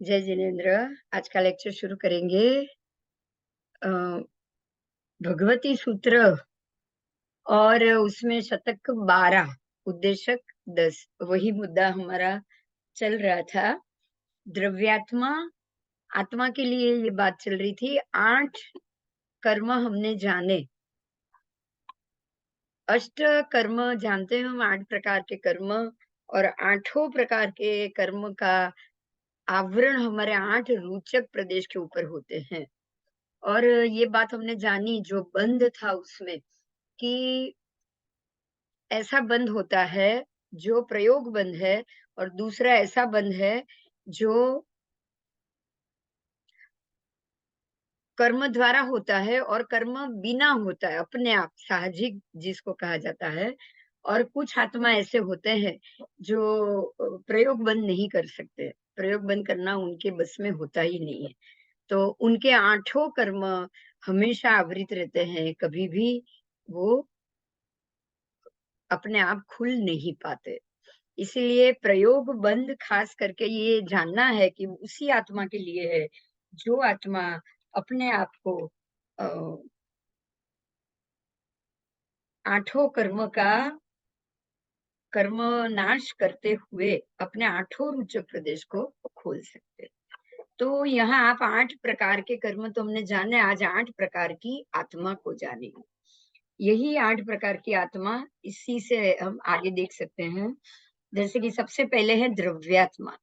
जय जिनेन्द्र। आज का लेक्चर शुरू करेंगे। अ, भगवती सूत्र और उसमें शतक 12, उद्देशक 10, वही मुद्दा हमारा चल रहा था। द्रव्यात्मा, आत्मा के लिए ये बात चल रही थी। 8 कर्म हमने जाने, अष्ट कर्म जानते हैं हम, 8 प्रकार के कर्म, और 8 प्रकार के कर्म का आवरण हमारे 8 रोचक प्रदेश के ऊपर होते हैं। और ये बात हमने जानी, जो बंध था उसमें, कि ऐसा बंध होता है जो प्रयोग बंध है, और दूसरा ऐसा बंध है जो कर्म द्वारा होता है और कर्म बिना होता है, अपने आप साहजिक जिसको कहा जाता है। और कुछ आत्मा ऐसे होते हैं जो प्रयोग बंद नहीं कर सकते, प्रयोग बंद करना उनके बस में होता ही नहीं है। तो उनके 8 कर्म हमेशा आवृत रहते हैं, कभी भी वो अपने आप खुल नहीं पाते। इसीलिए प्रयोग बंद खास करके ये जानना है कि उसी आत्मा के लिए है जो आत्मा अपने आप को अ, 8 कर्म का कर्म नाश करते हुए अपने 8 रोचक प्रदेश को खोल सकते। तो यहाँ आप 8 प्रकार के कर्म तो हमने जाने, आज 8 प्रकार की आत्मा को जानेंगे। यही 8 प्रकार की आत्मा, इसी से हम आगे देख सकते हैं। जैसे कि सबसे पहले है द्रव्यात्मा।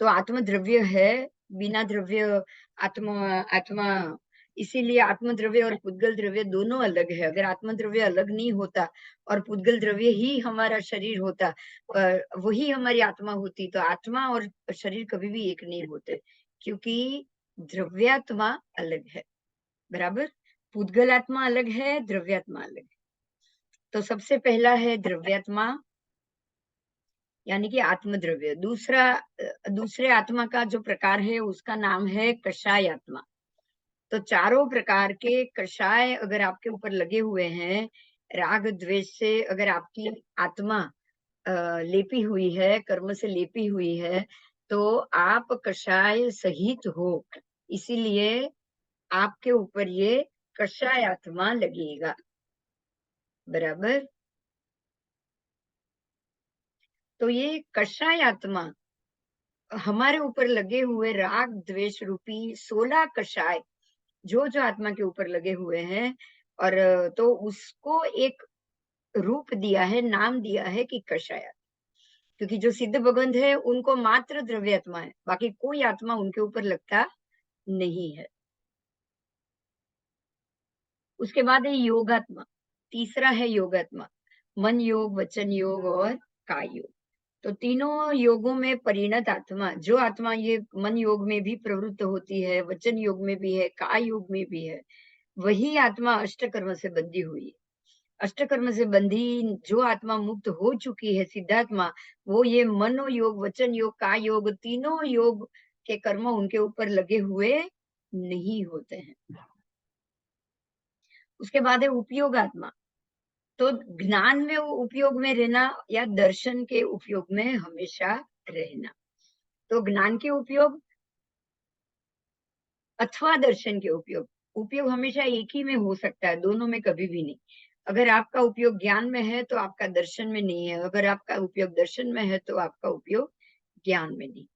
तो आत्म द्रव्य है, बिना द्रव्य आत्मा आत्मा इसीलिए आत्म द्रव्य और पुद्गल द्रव्य दोनों अलग है। अगर आत्म द्रव्य अलग नहीं होता और पुद्गल द्रव्य ही हमारा शरीर होता, वही हमारी आत्मा होती, तो आत्मा और शरीर कभी भी एक नहीं होते, क्योंकि द्रव्यात्मा अलग है। बराबर, पुद्गल आत्मा अलग है, द्रव्यात्मा अलग है। तो सबसे पहला है द्रव्यात्मा, यानी कि आत्मद्रव्य। दूसरे आत्मा का जो प्रकार है उसका नाम है कषाय आत्मा। तो चारों प्रकार के कषाय अगर आपके ऊपर लगे हुए हैं, राग द्वेष से अगर आपकी आत्मा लेपी हुई है, कर्म से लेपी हुई है, तो आप कषाय सहित हो। इसीलिए आपके ऊपर ये कषाय आत्मा लगेगा। बराबर। तो ये कषाय आत्मा हमारे ऊपर लगे हुए राग द्वेष रूपी 16 कषाय जो आत्मा के ऊपर लगे हुए हैं, और तो उसको एक रूप दिया है, नाम दिया है कि कषाय। क्योंकि जो सिद्ध भगवंत है उनको मात्र द्रव्य आत्मा है, बाकी कोई आत्मा उनके ऊपर लगता नहीं है। उसके बाद है योगात्मा। तीसरा है योगात्मा, मन योग, वचन योग और काय योग। तो तीनों योगों में परिणत आत्मा, जो आत्मा ये मन योग में भी प्रवृत्त होती है, वचन योग में भी है, काय योग में भी है, वही आत्मा अष्टकर्म से बंधी हुई है। अष्टकर्म से बंधी जो आत्मा मुक्त हो चुकी है, सिद्धात्मा, वो ये मनो योग, वचन योग, काय योग, तीनों योग के कर्म उनके ऊपर लगे हुए नहीं होते हैं। उसके बाद है उपयोगात्मा। तो ज्ञान में वो उपयोग में रहना या दर्शन के उपयोग में हमेशा रहना। तो ज्ञान के उपयोग अथवा दर्शन के उपयोग, उपयोग हमेशा एक ही में हो सकता है, दोनों में कभी भी नहीं। अगर आपका उपयोग ज्ञान में है तो आपका दर्शन में नहीं है, अगर आपका उपयोग दर्शन में है तो आपका उपयोग ज्ञान में नहीं।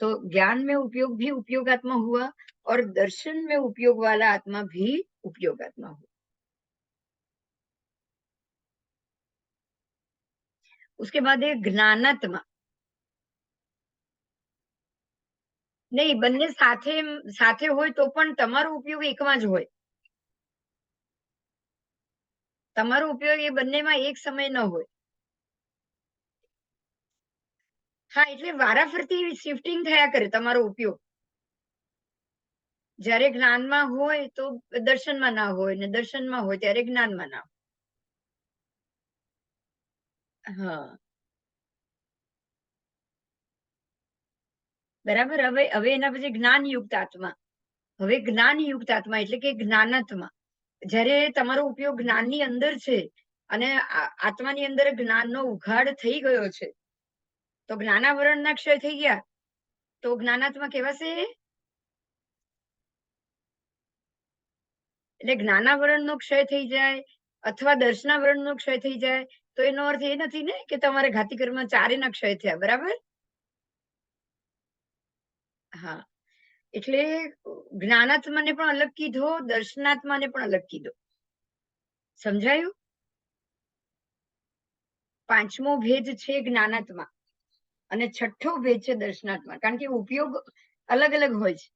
तो ज्ञान में उपयोग भी उपयोगात्मा हुआ, और दर्शन में उपयोग वाला आत्मा भी उपयोगात्मा हुआ। उसके बाद है ज्ञानात्मा। नहीं, બંને સાથે સાથે હોય તો પણ તમારો ઉપયોગ એકમાં જ હોય. તમારો ઉપયોગ એ બંનેમાં એક સમય ન હોય. હા, એટલે વારાફરતી શિફ્ટિંગ થયા કરે તમારો ઉપયોગ. જ્યારે જ્ઞાનમાં હોય તો દર્શનમાં ના હોય, ને દર્શનમાં હોય ત્યારે જ્ઞાનમાં ના હોય. હા, બરાબર. હવે હવે એના પછી જ્ઞાનયુક્ત આત્મા. હવે જ્ઞાનયુક્ત આત્મા એટલે કે જ્ઞાનાત્મા. જ્યારે તમારો ઉપયોગ જ્ઞાનની અંદર છે અને આત્માની અંદર જ્ઞાનનો ઉઘાડ થઈ ગયો છે, તો જ્ઞાનાવરણના ક્ષય થઈ ગયા. તો જ્ઞાનાત્મા કહેવાશે. એટલે જ્ઞાનાવરણનો ક્ષય થઈ જાય અથવા દર્શનાવરણનો ક્ષય થઈ જાય તો એનો અર્થ એ નથી ને કે તમારે ઘાતી કર્મ ચારેયના ક્ષય થયા, બરાબર? હા, એટલે જ્ઞાનાત્માને પણ અલગ કીધો, દર્શનાત્માને પણ અલગ કીધો. સમજાયું? પાંચમો ભેદ છે જ્ઞાનાત્મા અને છઠ્ઠો ભેદ છે દર્શનાત્મા. કારણ કે ઉપયોગ અલગ અલગ હોય છે.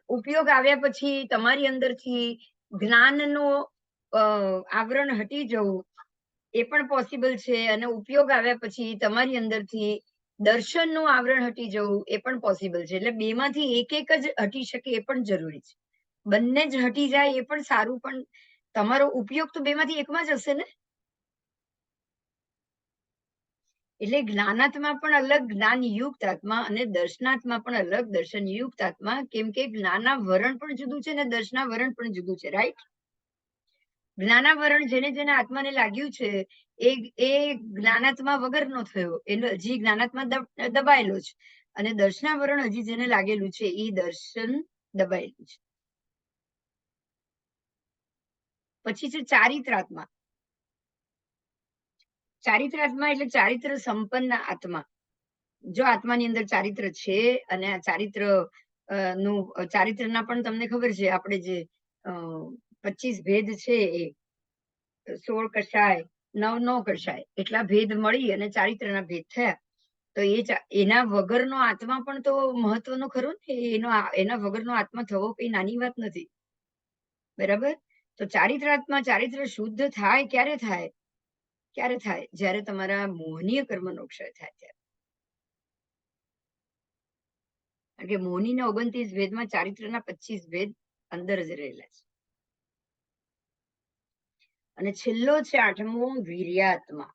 ઉપયોગ આવ્યા પછી તમારી અંદરથી જ્ઞાનનો આવરણ હટી જવું એ પણ પોસિબલ છે, અને ઉપયોગ આવ્યા પછી તમારી અંદરથી દર્શનનું આવરણ હટી જવું એ પણ પોસિબલ છે. એટલે બેમાંથી એક એક જ હટી શકે એ પણ જરૂરી છે. બંને જ હટી જાય એ પણ સારું, પણ તમારો ઉપયોગ તો બેમાંથી એકમાં જ હશે ને. એટલે જ્ઞાનાત્મા પણ અલગ જ્ઞાનયુક્ત આત્મા અને દર્શનાત્મા પણ અલગ દર્શનયુક્ત આત્મા, કેમ કે જ્ઞાનાવરણ પણ જુદું છે ને દર્શનાવરણ પણ જુદું છે, રાઈટ? જ્ઞાનાવરણ જેને જેને આત્માને લાગ્યું છે એ જ્ઞાનાત્મા વગરનો થયો, એનો હજી જ્ઞાનાત્મા દબાયેલો છે, અને દર્શનાવરણ હજી જેને લાગેલું છે એ દર્શન દબાયેલું છે. પછી છે ચારિત્રાત્મા. ચારિત્રાત્મા એટલે ચારિત્ર સંપન્ન આત્મા. જો આત્માની અંદર ચારિત્ર છે અને આ ચારિત્રના પણ તમને ખબર છે, આપણે જે 25 ભેદ છે એ 16 કષાય 9 કષાય એટલા ભેદ મળી અને ચારિત્રના ભેદ થયા. તો એના વગરનો આત્મા પણ તો મહત્વનો ખરો ને. એના વગરનો આત્મા થવો કઈ નાની વાત નથી, બરાબર? તો ચારિત્ર શુદ્ધ થાય ક્યારે થાય? જ્યારે તમારા મોહનીય કર્મનો ક્ષય થાય ત્યારે. કારણ કે મોહનીના 29 ભેદમાં ચારિત્રના 25 ભેદ અંદર જ રહેલા છે. અને છેલ્લો છે આઠમો વીર્યાત્મા.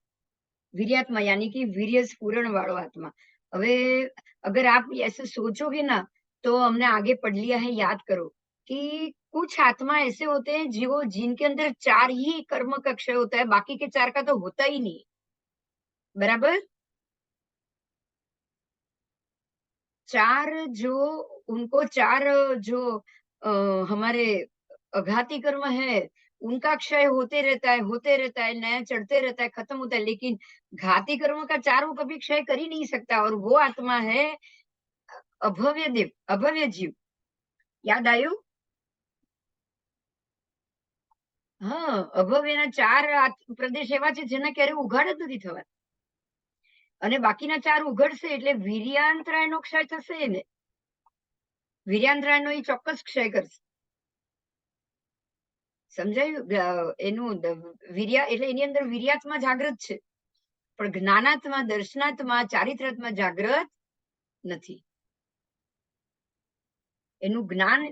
वीर्यात्मा यानी कि वीर्य स्फुरण वालो आत्मा. હવે अगर आप ऐसे सोचोगे ना तो हमने आगे पढ़ लिया है, याद करो कि कुछ आत्मा ऐसे होते हैं जो जिनके अंदर 4 ही कर्म का क्षय होता है, बाकी के 4 का तो होता ही नहीं, बराबर? 4 जो उनको 4 जो हमारे अघाती कर्म है उनका क्षय होते रहता है, नया चढ़ते रहता है, खत्म होता है, लेकिन घाती कर्म का 4 वो कभी क्षय कर ही नहीं सकता, और वो आत्मा है अभव्य देव, अभव्य जीव. યાદ આવ્યું? હા, અભવ્યના 4 પ્રદેશ એવા છે જેના ક્યારે ઉઘાડ જ નથી થવા, અને બાકીના 4 ઉઘડશે એટલે વીર્યાંતરાયનો ક્ષય થશે. એને વીર્યાંતરાયનો એ ચોક્કસ ક્ષય કરશે. સમજાયું? એનું વીર્યા એટલે એની અંદર વીર્યાત્મા જાગૃત છે, પણ જ્ઞાનાત્મા દર્શનાત્મા ચારિત્રાત્મા જાગૃત નથી. એનું જ્ઞાન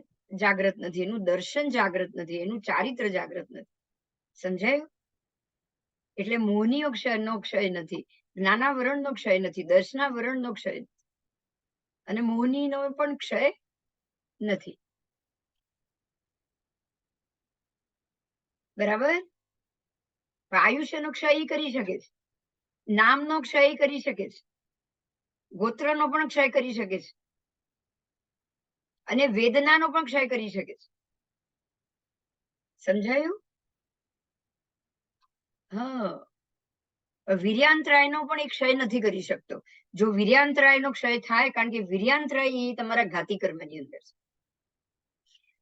જાગૃત નથી, એનું દર્શન જાગૃત નથી, એનું ચારિત્ર જાગૃત નથી. સમજાયું? એટલે મોહનીય ક્ષયનો ક્ષય નથી, જ્ઞાનાવરણનો ક્ષય નથી, દર્શનાવરણનો ક્ષય નથી, અને મોહનીનો પણ ક્ષય નથી. બરાબર? આયુષ્યનો ક્ષય કરી શકે છે, નામનો ક્ષય કરી શકે છે, ગોત્રનો પણ ક્ષય કરી શકે છે, અને વેદનાનો પણ ક્ષય કરી શકે છે. સમજાયું? હા, વીર્યાંતરાયનો પણ એક ક્ષય નથી કરી શકતો. જો વીર્યાંતરાયનો ક્ષય થાય, કારણ કે વીર્યાંતરાય એ તમારા ઘાતી કર્મની અંદર છે.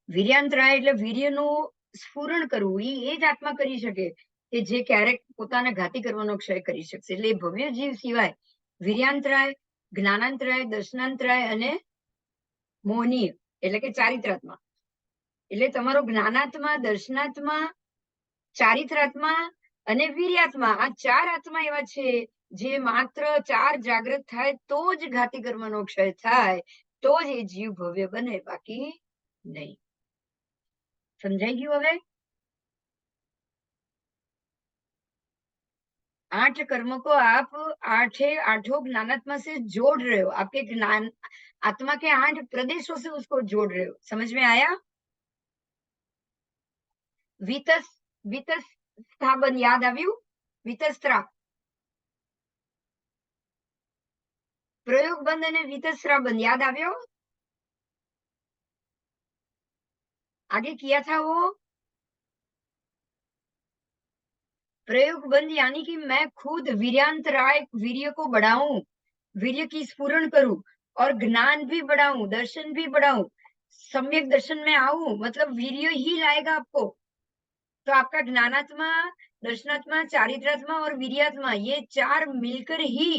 વીર્યાંતરાય એટલે વીર્યનું સ્ફુરણ કરવું, એ જ આત્મા કરી શકે કે જે ક્યારેક પોતાના ઘાતી કર્મનો ક્ષય કરી શકશે. એટલે એ ભવ્ય જીવ સિવાય વીર્યાંતરાય, જ્ઞાનાંતરાય, દર્શનાંતરાય અને મોહનીય એટલે કે ચારિત્રાત્મા. એટલે તમારો જ્ઞાનાત્મા, દર્શનાત્મા, ચારિત્રાત્મા અને વીર્યાત્મા, આ 4 આત્મા એવા છે જે માત્ર 4 જાગૃત થાય તો જ ઘાતી કર્મનો ક્ષય થાય, તો જ એ જીવ ભવ્ય બને, બાકી નહીં. समझाई गई? હવે 8 कर्मों को आप आठों ज्ञानात्मा से जोड़ रहे हो, आपके ज्ञान आत्मा के 8 प्रदेशों से उसको जोड़ रहे हो. समझ में आया? वितस्थापन याद આવ્યું? વિતસ્ત્રા પ્રયોગ બંધ અને વિતસ્રા બંધ याद આવ્યો? आगे किया था वो प्रयोग बंद, यानी कि मैं खुद वीर्यांतराय वीर्य को बढ़ाऊं, वीर्य की स्फुरण करूं और ज्ञान भी बढ़ाऊं, दर्शन भी बढ़ाऊं, सम्यक दर्शन में आऊं, मतलब वीर्य ही लाएगा आपको। तो आपका ज्ञानात्मा, दर्शनात्मा, चारित्रात्मा और वीर्यात्मा, ये चार मिलकर ही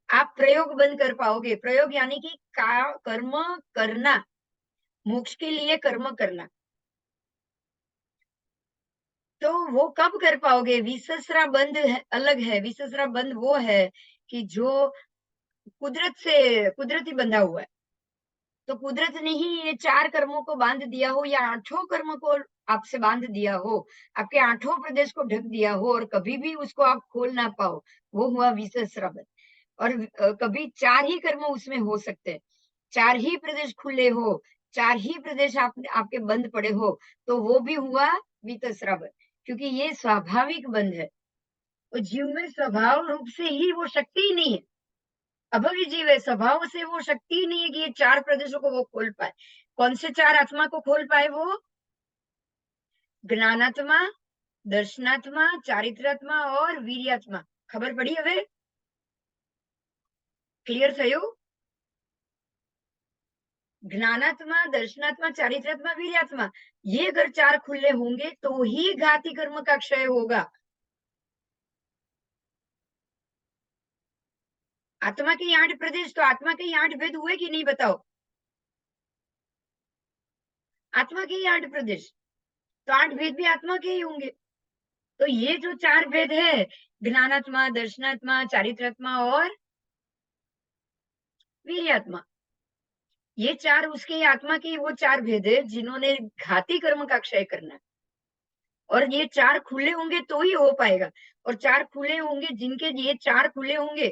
आप प्रयोग बंद कर पाओगे। प्रयोग यानी कि कर्म करना, मोक्ष के लिए कर्म करना। तो वो कब कर पाओगे? विसस्रा बंध है, अलग है। विसस्रा बंध वो है कि जो कुदरत से कुदरती बंधा हुआ है। तो कुदरत ने ही ये चार कर्मों को बांध दिया हो या आठों कर्म को आपसे बांध दिया हो, आपके आठों प्रदेश को ढक दिया हो और कभी भी उसको आप खोल ना पाओ, वो हुआ विसस्रा बंध। और कभी चार ही कर्म उसमें हो सकते हैं, चार ही प्रदेश खुले हो, चार ही प्रदेश आपके बंद पड़े हो, तो वो भी हुआ वितस्रा बंध, क्योंकि ये स्वाभाविक बंध है। तो जीव में स्वभाव रूप से ही वो शक्ति ही नहीं है, अभवी जीव है, स्वभाव से वो शक्ति ही नहीं है कि ये चार प्रदेशों को वो खोल पाए। कौन से चार आत्मा को खोल पाए? वो ज्ञानात्मा, दर्शनात्मा, चारित्रात्मा और वीर्यात्मा। खबर पड़ी હવે? क्लियर થયું? ज्ञानात्मा, दर्शनात्मा, चारित्रात्मा, वीर्यात्मा, ये अगर चार खुले होंगे तो ही घाती कर्म का क्षय होगा। आत्मा के 8 प्रदेश, तो आत्मा के 8 भेद हुए कि नहीं बताओ? आत्मा के ही 8 प्रदेश, तो 8 भेद भी आत्मा के ही होंगे। तो ये जो चार भेद है, ज्ञानात्मा, दर्शनात्मा, चारित्रात्मा और वीर्यात्मा, ये चार उसके आत्मा के वो चार भेद है जिन्होंने घाती कर्म का क्षय करना है। और ये चार खुले होंगे तो ही हो पाएगा। और चार खुले होंगे, जिनके ये चार खुले होंगे,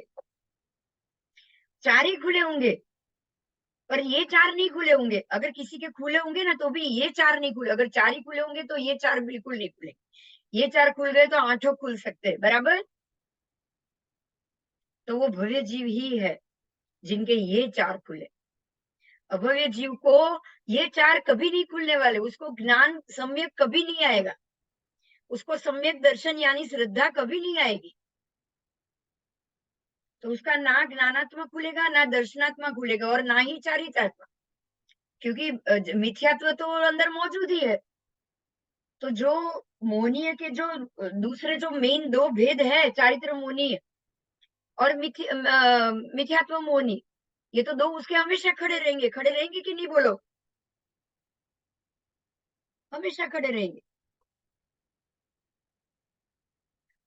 चार ही खुले होंगे, पर ये चार नहीं खुले होंगे। अगर किसी के खुले होंगे ना तो भी ये चार नहीं खुले, अगर चार ही खुले होंगे तो ये चार बिल्कुल नहीं खुले। ये चार खुल गए तो आठों खुल सकते हैं, बराबर। तो वो भव्य जीव ही है जिनके ये चार खुले। अभव्य जीव को ये चार कभी नहीं खुलने वाले, उसको ज्ञान सम्यक कभी नहीं आएगा, उसको सम्यक दर्शन यानी श्रद्धा कभी नहीं आएगी। तो उसका ना ज्ञानात्मा खुलेगा, ना दर्शनात्मा खुलेगा और ना ही चारित्रात्मा, क्योंकि मिथ्यात्व तो अंदर मौजूद ही है। तो जो मोहनीय के जो दूसरे जो मेन दो भेद है, चारित्र मोहनीय और मिथ्यात्व मोहनी, ये तो दो उसके हमेशा खड़े रहेंगे। खड़े रहेंगे कि नहीं बोलो? हमेशा खड़े रहेंगे।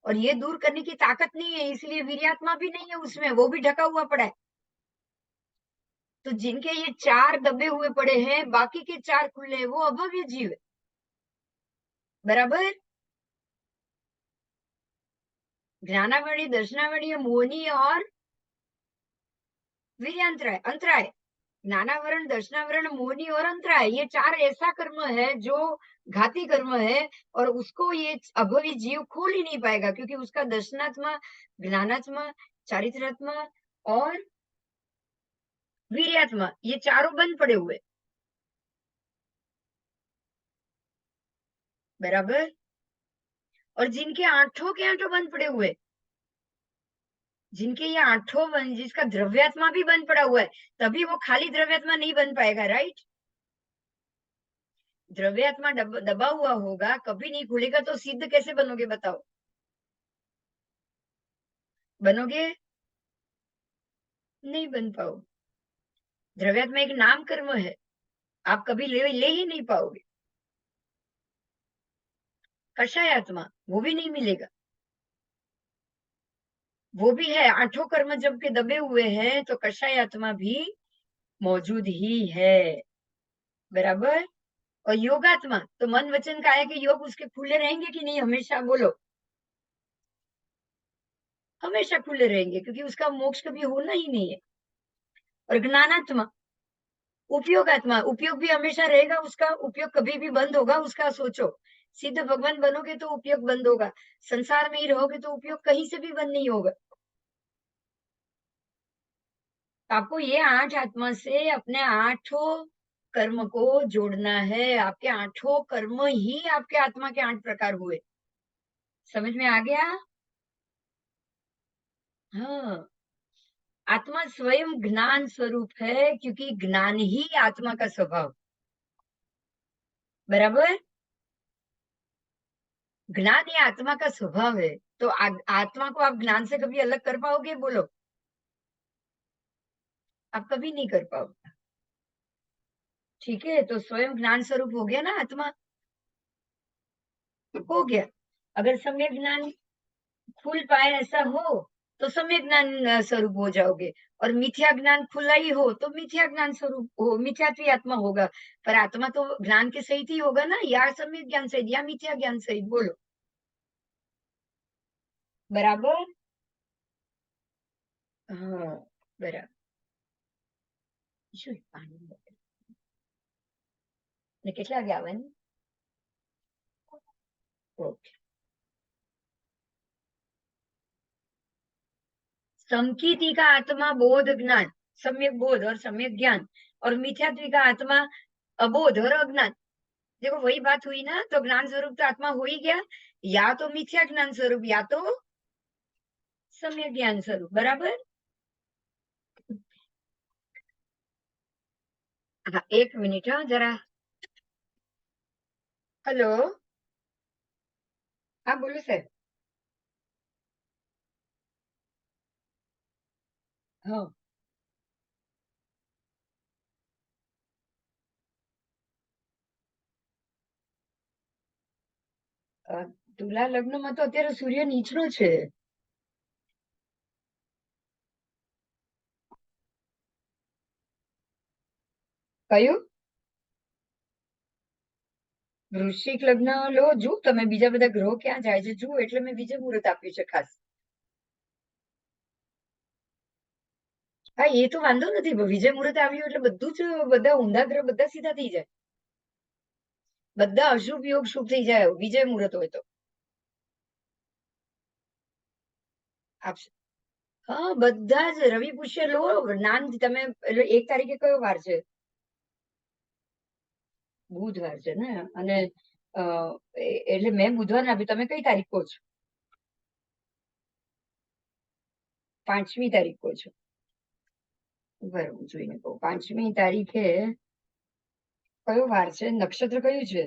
और ये दूर करने की ताकत नहीं है, इसलिए वीर्यात्मा भी नहीं है उसमें, वो भी ढका हुआ पड़ा है। तो जिनके ये चार दबे हुए पड़े हैं, बाकी के चार खुले हैं, वो अभव्य जीव है, बराबर। ज्ञानावणी, दर्शनावणी, मोहनी और वीर्यांतराय, अंतराय। ज्ञानावरण, दर्शनावरण, मोहनी और अंतराय, ये चार ऐसा कर्म है जो घाती कर्म है और उसको ये अभवी जीव खोल ही नहीं पाएगा, क्योंकि उसका दर्शनात्मा, ज्ञानात्मा, चारित्रात्मा और वीर्यात्मा, ये चारों बंद पड़े हुए, बराबर। और जिनके आठों के आठों बंद पड़े हुए, जिनके ये आठों बंद, जिसका द्रव्यात्मा भी बंद पड़ा हुआ है, तभी वो खाली द्रव्यात्मा नहीं बन पाएगा, राइट। द्रव्यात्मा दबा हुआ होगा, कभी नहीं खुलेगा, तो सिद्ध कैसे बनोगे बताओ? बनोगे? नहीं बन पाओ। द्रव्यात्मा एक नाम कर्म है, आप कभी ले ही नहीं पाओगे। कषाय आत्मा, वो भी नहीं मिलेगा। वो भी है, आठों कर्म जब के दबे हुए हैं तो कषाय आत्मा भी मौजूद ही है, बराबर। और योगात्मा तो मन वचन का है कि योग उसके खुले रहेंगे कि नहीं? हमेशा बोलो, हमेशा खुले रहेंगे, क्योंकि उसका मोक्ष कभी होना ही नहीं है। और ज्ञानात्मा, उपयोगात्मा, उपयोग भी हमेशा रहेगा उसका, उपयोग कभी भी बंद होगा उसका? सोचो, सिद्ध भगवान बनोगे तो उपयोग बंद होगा, संसार में ही रहोगे तो उपयोग कहीं से भी बंद नहीं होगा। आपको ये 8 आत्मा से अपने 8 कर्म को जोड़ना है। आपके 8 कर्म ही आपके आत्मा के 8 प्रकार हुए। समझ में आ गया? हाँ, आत्मा स्वयं ज्ञान स्वरूप है, क्योंकि ज्ञान ही आत्मा का स्वभाव। बराबर? ज्ञान ही आत्मा का स्वभाव है। तो आत्मा को आप ज्ञान से कभी अलग कर पाओगे? बोलो। आप कभी नहीं कर पाओगे। ठीक है, तो स्वयं ज्ञान स्वरूप हो गया ना आत्मा। हो गया। अगर सम्यक ज्ञान खुल पाए ऐसा हो तो सम्यक ज्ञान स्वरूप हो जाओगे, और मिथ्या ज्ञान खुला ही हो तो मिथ्या ज्ञान स्वरूप हो, मिथ्यात्वी आत्मा होगा। पर आत्मा तो ज्ञान के सहित ही होगा ना, या सम्यक ज्ञान सहित या मिथ्या ज्ञान सहित। बोलो। बराबर? हाँ, बराबर। શું પાણી ને કેટલા વાગે આવવાની? ઓકે. संकीर्ति का आत्मा बोध ज्ञान, सम्यक बोध और सम्यक ज्ञान, और मिथ्यात्वी का आत्मा अबोध और अज्ञान। देखो वही बात हुई ना, तो ज्ञान स्वरूप तो आत्मा हो ही गया, या तो मिथ्या ज्ञान स्वरूप या तो सम्यक ज्ञान स्वरूप। बराबर? हाँ, 1 मिनिट। हाँ, जरा। हेलो। हाँ, बोलो सर। हाँ, તુલા લગ્નમાં તો અત્યારે સૂર્ય નીચનો છે. કયું? વૃશ્ચિક લગ્ન લો, જો તમે બીજા બધા ગ્રહો ક્યાં જાય છે જુઓ, એટલે મેં બીજે મુહૂર્ત આપ્યું છે ખાસ. હા, એ તો વાંધો નથી. વિજય મુહૂર્ત આવ્યું એટલે બધું જ, બધા ઊંધા ગ્રહ બધા સીધા થઈ જાય, બધા અશુભ યોગ શુભ થઈ જાય વિજય મુહૂર્ત હોય તો. આપશે. હા, બધા જ રવિ પુષ્ય લો. નામ તમે 1 તારીખે કયો વાર છે? બુધવાર છે ને. અને એટલે મેં બુધવાર આપ્યું, તમે કઈ તારીખ કહો છો? 5મી તારીખ કહો છો? બરોબર, જોઈને કહું. 5મી તારીખે કયો વાર છે? નક્ષત્ર કયું છે?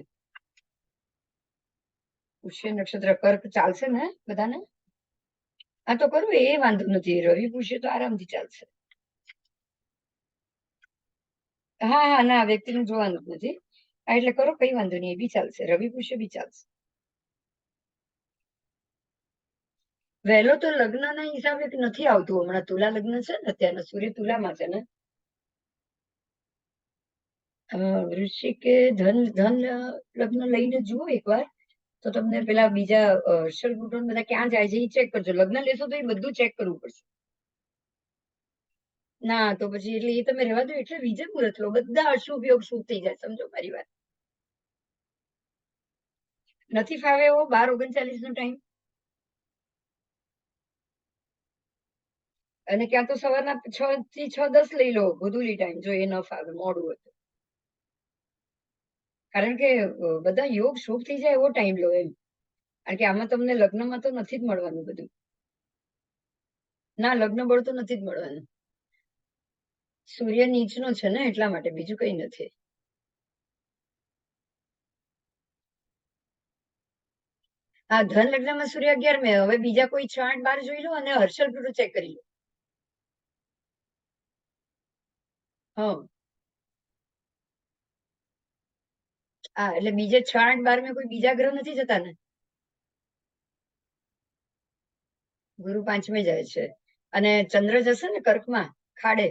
પુષ્ય નક્ષત્ર. કર્ક ચાલશે ને બધાને? હા, તો કરું, એ વાંધો નથી. રવિ પુષ્ય તો આરામથી ચાલશે. હા હા, ના, વ્યક્તિનું જોવાનું જ નથી. એટલે કરો, કઈ વાંધો નહીં, એ બી ચાલશે. રવિ પુષ્ય બી ચાલશે. વહેલો તો લગ્નના હિસાબે નથી આવતું હમણાં. તુલા લગ્ન છે ને અત્યારના, સૂર્ય તુલામાં છે ને. વૃશ્ચિક કે ધન ધન લગ્ન લઈને જુઓ એકવાર, તો તમને પેલા બીજા અક્ષર બધા ક્યાં જાય છે એ ચેક કરજો. લગ્ન લેશો તો એ બધું ચેક કરવું પડશે. ના, તો પછી એટલે એ તમે રહેવા દો. એટલે વિજય મુહૂર્ત લો, બધા અશુભ યોગ શુભ થઈ જાય. સમજો મારી વાત? નથી ફાવે એવો 12:39 નો ટાઈમ, અને ક્યાં તો સવારના 6 થી 6:10 લઈ લો ગોધુલી ટાઈમ, જો એ ન ફાવે મોડું હોય તો. કારણ કે બધા યોગ શુભ થઈ જાય એવો ટાઈમ લો એમ. કારણ કે આમાં તમને લગ્નમાં તો નથી જ મળવાનું બધું. ના, લગ્ન બળ તો નથી જ મળવાનું. સૂર્ય નીચનો છે ને, એટલા માટે, બીજું કઈ નથી. હા, ધન લગ્નમાં સૂર્ય 11 હવે બીજા કોઈ 6, 8, 12 જોઈ લો, અને હર્ષલ પ્લુટો ચેક કરી લો. હા, હા, એટલે બીજે 6, 8, 12 માં કોઈ બીજા ગ્રહ નથી જતા ને. ગુરુ 5મે જાય છે, અને ચંદ્ર જશે ને કર્કમાં, ખાડે.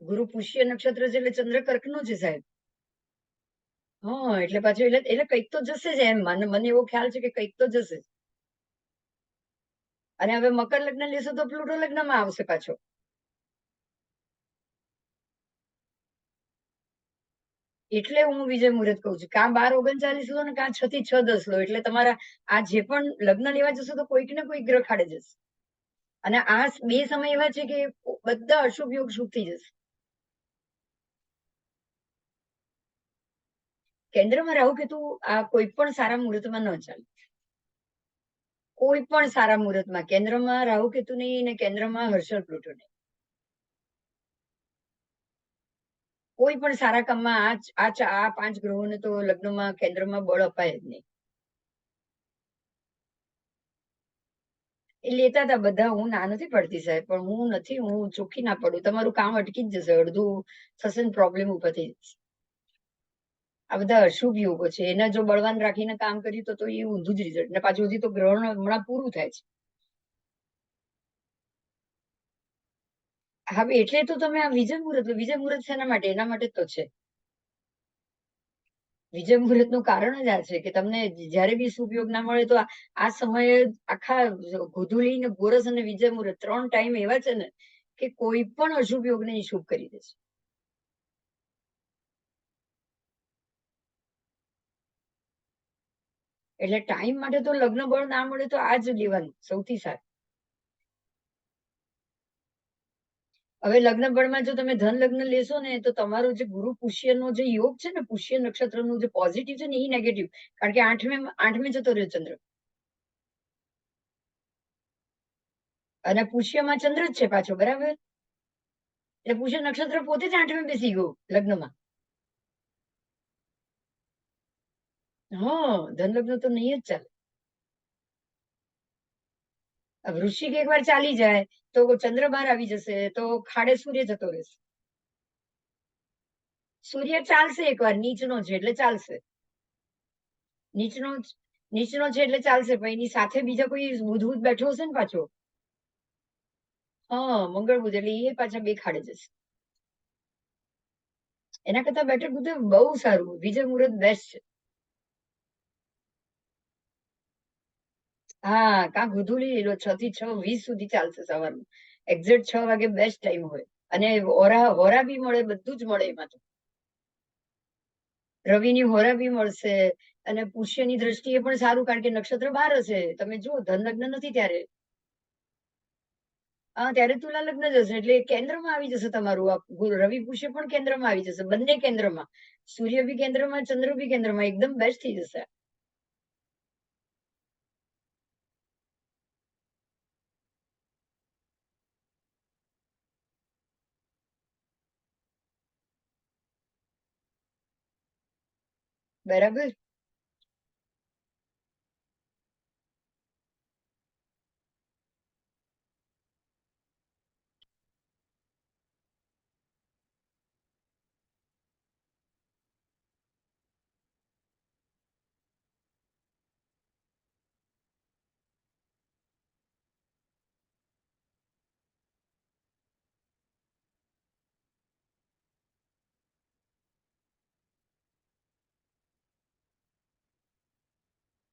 ગુરુ પુષ્ય નક્ષત્ર છે એટલે ચંદ્ર કર્ક નો છે સાહેબ. હા, એટલે પાછું એટલે કંઈક તો જશે જ એમ. મને એવો ખ્યાલ છે કે કંઈક તો જશે. અને હવે મકર લગ્ન લેશો તો પ્લુટો લગ્નમાં આવશે પાછો. એટલે હું વિજય મુહૂર્ત કહું છું. કાં 12:39 લો ને કાં 6 થી 6:10 લો. એટલે તમારા આ જે પણ લગ્ન લેવા જશો તો કોઈક ને કોઈક ગ્રહ ખાડે જશે. અને આ બે સમય એવા છે કે બધા અશુભ યોગ શુભ થઈ જશે. કેન્દ્રમાં રાહુ કેતુ આ કોઈ પણ સારા મુહૂર્તમાં ન ચાલે. કોઈ પણ સારા મુહૂર્તમાં કેન્દ્રમાં રાહુ કેતુ નહીં ને કેન્દ્રમાં હર્ષલ પ્લુટો નહીં. કોઈ પણ સારા કામમાં આ 5 ગ્રહોને તો લગ્નમાં કેન્દ્રમાં બળ અપાય જ નહીં. એ લેતા હતા બધા, હું ના નથી પડતી સાહેબ, પણ હું ચોખ્ખી ના પડું. તમારું કામ અટકી જ જશે, અડધું થશે ને પ્રોબ્લેમ ઉભા થઈ જશે. આ બધા અશુભ યોગો છે, એને જો બળવાન રાખીને કામ કર્યું તો એ ઊંધું જ રિઝલ્ટ. ને પાછું હજી તો ગ્રહણ હમણાં પૂરું થાય છે. હવે એટલે તો તમે આ વિજય મુહૂર્ત શેના માટે? એના માટે જ તો છે. વિજય મુહૂર્ત નું કારણ જ આ છે કે તમને જયારે બી શુભ યોગ ના મળે તો આ સમયે આખા ગોધુલી ને ગોરસ અને વિજય મુહૂર્ત 3 ટાઈમ એવા છે ને કે કોઈ પણ અશુભ યોગને શુભ કરી દે છે. એટલે ટાઈમ માટે તો લગ્ન બળ ના મળે તો આ જ લેવાનું સૌથી સારું. હવે લગ્ન બળમાં જો તમે ધન લગ્ન લેશો ને તો તમારો જે ગુરુ પુષ્યનો જે યોગ છે ને, પુષ્ય નક્ષત્રનું જે પોઝિટિવ છે ને એ નેગેટિવ, કારણ કે આઠમે જતો રહ્યો ચંદ્ર, અને પુષ્યમાં ચંદ્ર જ છે પાછો, બરાબર? એટલે પુષ્ય નક્ષત્ર પોતે જ આઠમે બેસી ગયું લગ્નમાં. હા, ધન લગ્ન તો નહીં જ ચાલે. વૃશ્ચિક એકવાર ચાલી જાય તો ચંદ્ર બહાર આવી જશે તો ખાડે સૂર્ય જતો રહેશે. સૂર્ય ચાલશે એકવાર, નીચનો છે એટલે ચાલશે. નીચનો છે એટલે ચાલશે, પણ એની સાથે બીજા કોઈ બુધ બેઠો હશે ને પાછો. હા, મંગળ બુધ, એટલે એ પાછા બે ખાડે જશે. એના કરતા બેટર બુધ બહુ સારું, વિજય મુહૂર્ત બેસ્ટ છે. હા, કાં ગોધુલી 6 થી 6:20 સુધી ચાલશે સવારમાં. એક્ઝેક્ટ 6 વાગે બેસ્ટ ટાઈમ હોય. અને હોરા બી મળે, બધું જ મળે એમાં તો. રવિની હોરા બી મળશે, અને પુષ્યની દ્રષ્ટિએ પણ સારું, કારણ કે નક્ષત્ર બહાર હશે. તમે જુઓ, ધન લગ્ન નથી ત્યારે. હા, ત્યારે તુલા લગ્ન જ હશે, એટલે કેન્દ્રમાં આવી જશે તમારું. રવિ પુષ્ય પણ કેન્દ્રમાં આવી જશે, બંને કેન્દ્રમાં. સૂર્ય બી કેન્દ્રમાં, ચંદ્ર બી કેન્દ્રમાં, એકદમ બેસ્ટ થઈ જશે. બરાબર.